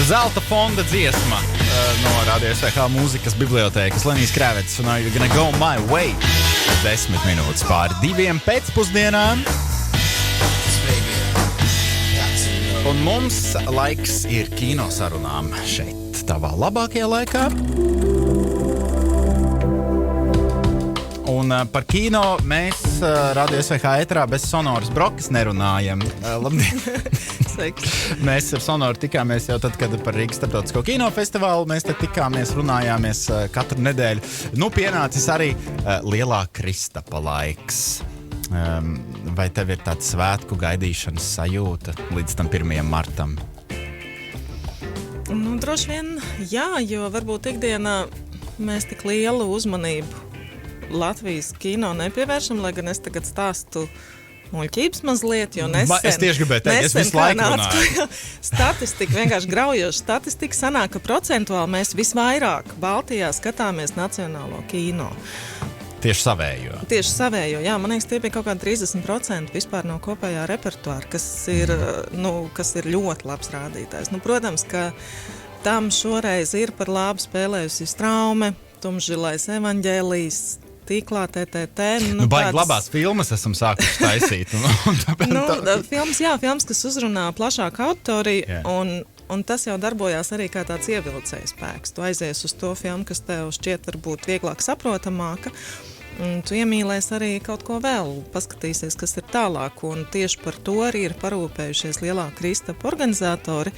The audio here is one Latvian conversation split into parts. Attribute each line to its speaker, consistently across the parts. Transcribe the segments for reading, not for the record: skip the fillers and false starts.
Speaker 1: Zelta fonda dziesma no Radio SVH mūzikas bibliotēkas Lenijs Kravets un Are You Gonna Go My Way? 10 minūtes pāri 2 pēcpusdienām. Un mums laiks ir kinosarunām šeit, tavā labākajā laikā. Un par kino mēs Radio SVH ētrā bez Sonoras Brokas nerunājam. Labdien! Mēs ar Sonoru tikāmies jau tad, kad par Rīgas starptautisko kinofestivālu mēs te tikāmies, runājāmies katru nedēļu. Nu, pienācis arī lielā Kristapa laiks. Vai tev ir tāds svētku gaidīšanas sajūta līdz tam 1. martam?
Speaker 2: Nu, droši vien, jā, jo varbūt ikdienā mēs tik lielu uzmanību Latvijas kino nepievēršam, lai gan es tagad stāstu muļķības mazliet, jo nesen...
Speaker 1: Es tieši gribēju teikt, es visu laiku runāju.
Speaker 2: Statistika, vienkārši graujoša statistika sanāk, ka procentuāli mēs visvairāk Baltijā skatāmies nacionālo kino.
Speaker 1: Tieši savējo.
Speaker 2: Tieši savējo, jā. Man liekas, tie bija kaut kādi 30% vispār no kopējā repertuāra, kas ir ļoti labs rādītājs. Nu, protams, ka tam šoreiz ir par labu spēlējusi Straume, Tumšzilais evaņģēlijs, Tīklā TTT.
Speaker 1: Baigi labās filmas esam sākuši taisīt.
Speaker 2: Filmas, kas uzrunā plašāku auditoriju, un tas jau darbojās arī kā tāds ievilcējs spēks. Tu aizies uz to filmu, kas tev šķiet varbūt vieglāk saprotamāka, un tu iemīlēs arī kaut ko vēl, paskatīsies, kas ir tālāk, un tieši par to arī ir parūpējušies lielā Kristapa organizatori,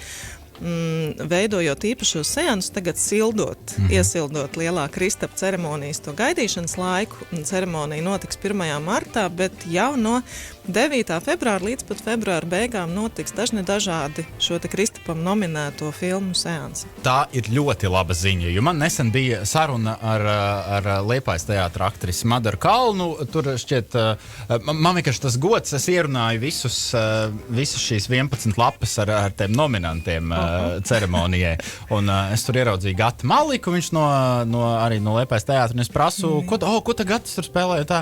Speaker 2: veidojot īpašo seansu, tagad iesildot lielā Kristapa ceremonijas to gaidīšanas laiku. Ceremonija notiks 1. martā, bet jau no 9. februāra līdz pat februāra beigām notiks dažādi šo te Kristapam nominēto filmu seansi.
Speaker 1: Tā ir ļoti laba ziņa, jo man nesen bija saruna ar Liepājas teātra aktrisi Madaru Kalnu. Tur šķiet, man vienkārši tas gods, es ierunāju visus šīs 11 lapas ar tiem nominantiem ceremonijai. Un es tur ieraudzīju Gatu Maliku, viņš arī no Liepājas teātra, un es prasu, ko ta Gatis tur spēlēja tā?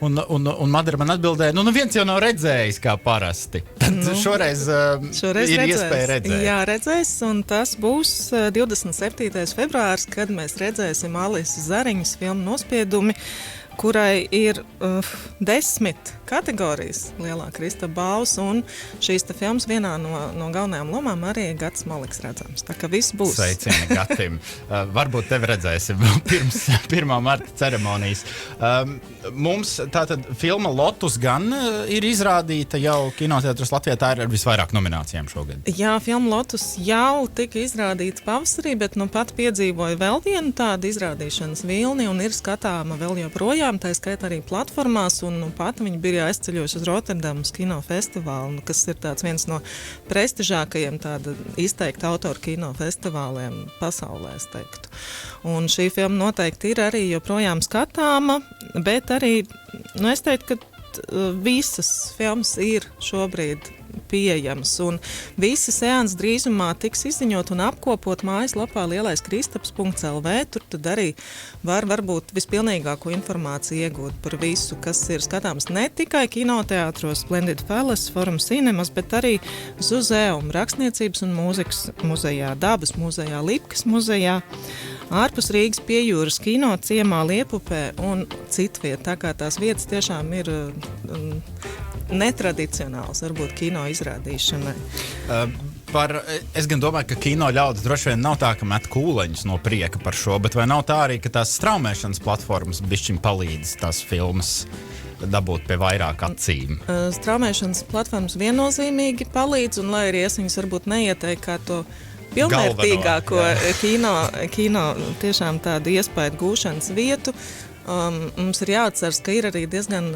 Speaker 1: Un Madara man atbildēja, viens jau nav redzējis kā parasti. Tad šoreiz ir iespēja redzēt.
Speaker 2: Jā, redzēs, un tas būs 27. februārs, kad mēs redzēsim Alises Zariņas filmu Nospiedumi, kurai ir 10 kategorijas lielā Kristapa balvas, un šīs te filmas vienā no galvenajām lomām arī Gatis Maliks redzams. Tā kā viss būs.
Speaker 1: Sveicieni Gatim. Varbūt tevi redzēsim pirms 1. marta ceremonijas. Mums tātad filma Lotus gan ir izrādīta jau kinoteātros Latvijā, tā ir ar visvairāk nominācijām šogad.
Speaker 2: Jā, filma Lotus jau tika izrādīta pavasarī, bet pat piedzīvoja vēl vienu tādu izrādīšanas vilni un ir skatāma vēl joprojām, tā skaitā arī platformās, un pat viņi bija aizceļojuši uz Rotterdamas kinofestivālu, kas ir tāds viens no prestižākajiem tāda izteikta autoru kinofestivāliem pasaulē, es teiktu. Un šī filma noteikti ir arī joprojām skatāma, bet arī, es teiktu, ka visas filmas ir šobrīd pieejamas, un visi seansi drīzumā tiks izziņot un apkopot mājaslapā lielaiskristaps.lv. Tur tad arī varbūt vispilnīgāko informāciju iegūt par visu, kas ir skatāms ne tikai kinoteātros Splendid Palace, Forum Cinemas, bet arī Zuzeum, Rakstniecības un mūzikas muzejā, Dabas muzejā, Lipkas muzejā, ārpus Rīgas pie jūras kino ciemā Liepupē un citviet. Tā kā tās vietas tiešām ir netradicionāls, varbūt kino izrādīšanai.
Speaker 1: Es gan domāju, ka kino ļaudis droši vien nav tā, ka met kūleņus no prieka par šo, bet vai nav tā arī, ka tās straumēšanas platformas bišķiņ palīdz tās filmas dabūt pie vairāk acīm?
Speaker 2: Straumēšanas platformas viennozīmīgi palīdz, un lai arī es viņus varbūt neieteiktu kā to pilnvērtīgāko kino tiešām tādu iespēju gūšanas vietu, mums ir jāatceras, ka ir arī diezgan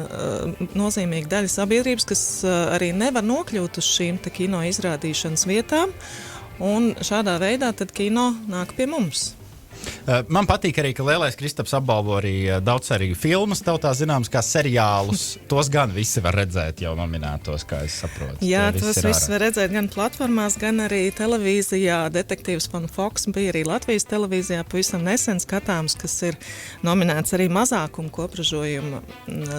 Speaker 2: nozīmīga daļa sabiedrības, kas arī nevar nokļūt uz šīm te kino izrādīšanas vietām, un šādā veidā tad kino nāk pie mums.
Speaker 1: Man patīk arī, ka Lielais Kristaps apbalvo arī daudzsēriju filmas, tautā zināms kā seriālus. Tos gan visi var redzēt jau nominētos, kā es saprotu.
Speaker 2: Jā, tos visi var redzēt gan platformās, gan arī televīzijā. Detektīvs Van Foks bija arī Latvijas televīzijā pavisam nesen skatāms, kas ir nominēts arī mazākuma kopražojuma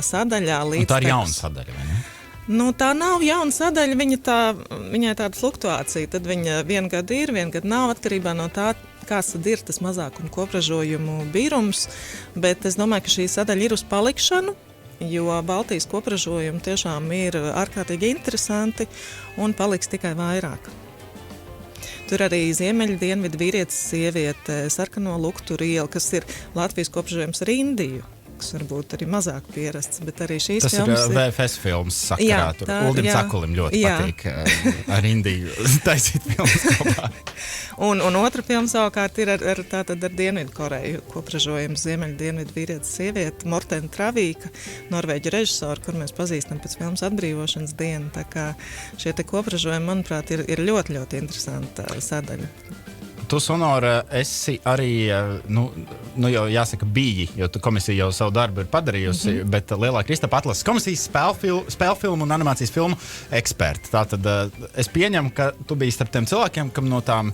Speaker 2: sadaļā.
Speaker 1: Un tā ir jauna sadaļa, vai ne?
Speaker 2: Nu, tā nav jauna sadaļa, viņai tāda fluktuācija. Tad viņa vienu gadu ir, vienu gadu nav, atkarībā no tā, kāds tad ir tas mazākuma kopražojumu bīrums. Bet es domāju, ka šī sadaļa ir uz palikšanu, jo Baltijas kopražojumi tiešām ir ārkārtīgi interesanti un paliks tikai vairāk. Tur arī ziemeļu dienvidu vīrietis sieviete, sarkano luktu iela, kas ir Latvijas kopražojums ar Indiju, kas varbūt arī mazāk pierasts, bet arī šīs
Speaker 1: tas
Speaker 2: filmas
Speaker 1: ir VFS filmas sakarā. Tur Uldim Sakulim ļoti patīk ar Indiju taisīt filmas kopā.
Speaker 2: Un otra filma savukārt ir ar Dienvidu Koreju kopražojums ziemeļu dienvidu vīrietis sieviete Mortena Travīka, norvēģu režisora, kur mēs pazīstam pēc filmas Atbrīvošanas dienu. Tā kā šie te kopražojumi, manuprāt, ir ļoti, ļoti interesanta sadaļa.
Speaker 1: Tu, Sonora, esi arī, nu jau jāsaka, biji, jo tu komisija jau savu darbu ir padarījusi, bet Lielā Kristapa atlases komisijas spēļu filmu un animācijas filmu eksperti. Tātad es pieņemu, ka tu biji starp tiem cilvēkiem, kam no tām,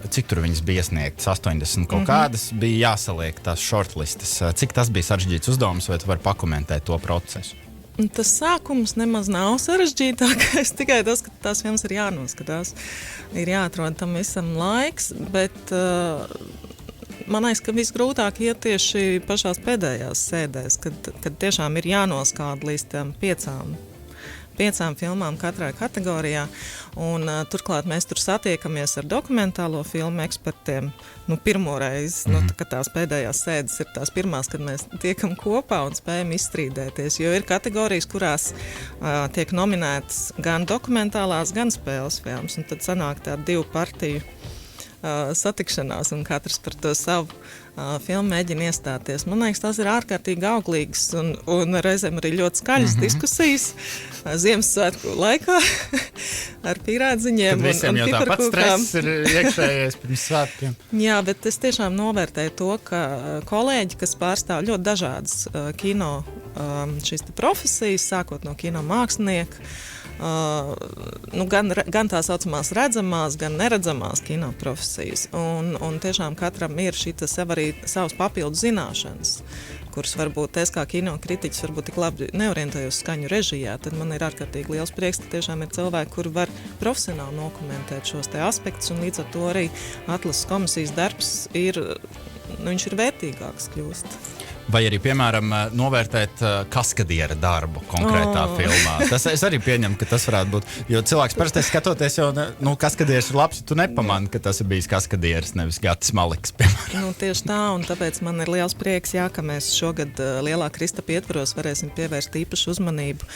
Speaker 1: cik tur viņas bija iesniegtas, 80 kaut kādas, bija jāsaliek tās shortlistes. Cik tas bija sarežģīts uzdevums, vai tu vari pakomentēt to procesu?
Speaker 2: Tas sākums nemaz nav sarežģītākais, tikai tas, ka tās filmas ir jānoskatās. Ir jāatrod tam visam laiks, bet man liekas, ka visgrūtāk iet tieši pašās pēdējās sēdēs, kad tiešām ir jānoskāda līdz tām piecām filmām katrā kategorijā. Un turklāt mēs tur satiekamies ar dokumentālo filmu ekspertiem. Pirmo reizi, kad tās pēdējās sēdes ir tās pirmās, kad mēs tiekam kopā un spējam izstrīdēties. Jo ir kategorijas, kurās tiek nominētas gan dokumentālās, gan spēles filmas. Un tad sanāk tāda divu partiju satikšanās, un katrs par to savu filmu mēģina iestāties. Man liekas, tās ir ārkārtīgi auglīgas un reizēm arī ļoti skaļas diskusijas Ziemassvētku laikā ar pīrādziņiem un piparkūkām. Kad visiem jau tāpat stress ir iekšējais pirms svētkiem. Jā, bet es tiešām novērtēju to, ka kolēģi, kas pārstāv ļoti dažādas kino šīs profesijas, sākot no kino mākslinieka, gan tā saucamās redzamās, gan neredzamās kino profesijas. Un tiešām katram ir sev arī savas papildu zināšanas, kuras varbūt es kā kino kritiķis varbūt tik labi neorientējos skaņu režijā, tad man ir ārkārtīgi liels prieks, ka tiešām ir cilvēki, kuri var profesionāli nokomentēt šos te aspektus, un līdz ar to arī atlases komisijas darbs viņš ir vērtīgāks kļūst.
Speaker 1: Vai arī, piemēram, novērtēt kaskadiera darbu konkrētā filmā. Es arī pieņemu, ka tas varētu būt, jo cilvēks parasti skatoties jau, kaskadieris ir labs, ja tu nepamani, ka tas ir bijis kaskadieris, nevis Gatis Maliks, piemēram.
Speaker 2: Tieši tā, un tāpēc man ir liels prieks, ka mēs šogad Lielā Kristapa ietvaros varēsim pievērst īpašu uzmanību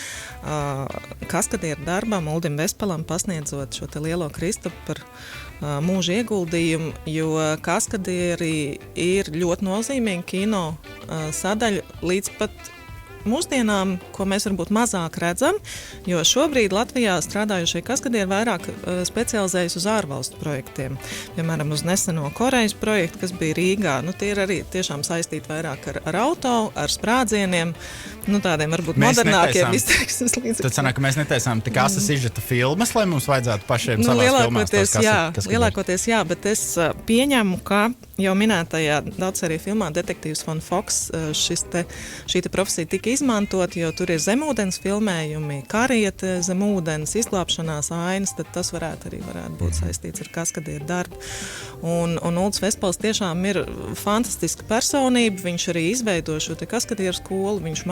Speaker 2: kaskadiera darbam, Uldim Vespalam pasniedzot šo te Lielo Kristapu par mūža ieguldījumu, jo kaskadieri ir ļoti nozīmīgi kino sadaļa līdz pat mūsdienām, ko mēs varbūt mazāk redzam, jo šobrīd Latvijā strādājušie kaskadieri vairāk specializējas uz ārvalstu projektiem. Piemēram, uz neseno Korejas projektu, kas bija Rīgā. Tie ir arī tiešām saistīti vairāk ar auto, ar sprādzieniem, tādiem varbūt modernākiem izteiksmes līdzekļiem.
Speaker 1: Tad sanāk, ka mēs netaisām tik asas izžeta filmas, lai mums vajadzētu pašiem savās filmās.
Speaker 2: Lielākoties jā, bet es pieņemu, ka jau minētajā daudzsēriju filmā Detektīvs von Foks šī profesija tika izmantot, jo tur ir zemūdens filmējumi, kariete zemūdens, izglābšanās ainas, tad tas varētu būt saistīts ar kaskadieru darbu. Un Ulds Vespals tiešām ir fantastiska personība, viņš arī izveido šo te kaskadieru skolu, viņš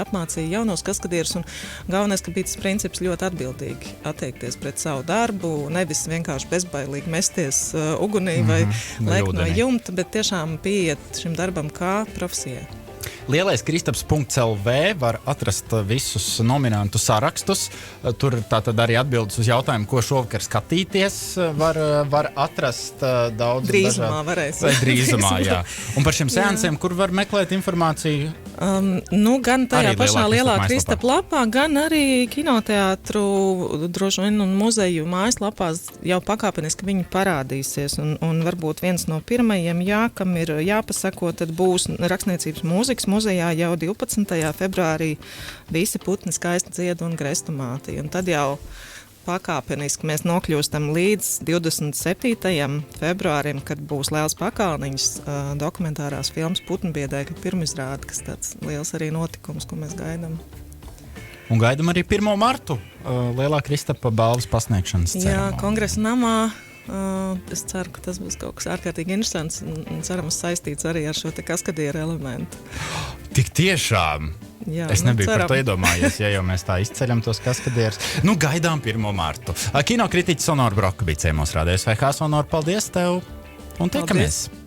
Speaker 2: apmācīja jaunos kaskadierus, un galvenais, ka bija tas princips ļoti atbildīgi attiekties pret savu darbu, nevis vienkārši bezbailīgi mesties ugunī vai lēkt no jumta, bet tiešām pieiet šim darbam kā profesijai.
Speaker 1: Lielais Kristaps.lv var atrast visus nominantu sarakstus. Tur tātad arī atbildes uz jautājumu, ko šovakar skatīties, var atrast daudz.
Speaker 2: Drīzumā varēs.
Speaker 1: Vai drīzumā, jā. Un par šiem seansiem, kur var meklēt informāciju?
Speaker 2: Gan tajā pašā Lielā Kristapa lapā, gan arī kinoteātru, droši vien, un muzeju mājaslapās jau pakāpeniski viņi parādīsies. Un varbūt viens no pirmajiem, kam ir jāpasako, tad būs Rakstniecības mūzikas muzejā jau 12. februārī visi putni skaisti dzied un grestu māti. Un tad jau pakāpeniski mēs nokļūstam līdz 27. februārim, kad būs Lēls Pakalniņš dokumentārās filmas Putnu biedēkļu pirmizrāde, kas tāds liels arī notikums, ko mēs gaidām.
Speaker 1: Un gaidam arī 1. martu lielā Kristapa balvas pasniegšanas ceremonija.
Speaker 2: Jā, kongresa namā. Es ceru, ka tas būs kaut kas ārkārtīgi interesants un cerams saistīts arī ar šo te kaskadieru elementu.
Speaker 1: Tik tiešām!
Speaker 2: Jā,
Speaker 1: es nebiju
Speaker 2: ceram.
Speaker 1: par to iedomājies, ja jau mēs tā izceļam tos kaskadierus. Gaidām 1. martu. Kinokritiķis Sonora Broka bija ciemos rādījis. Sonora, paldies tev un tiekamies!
Speaker 2: Paldies.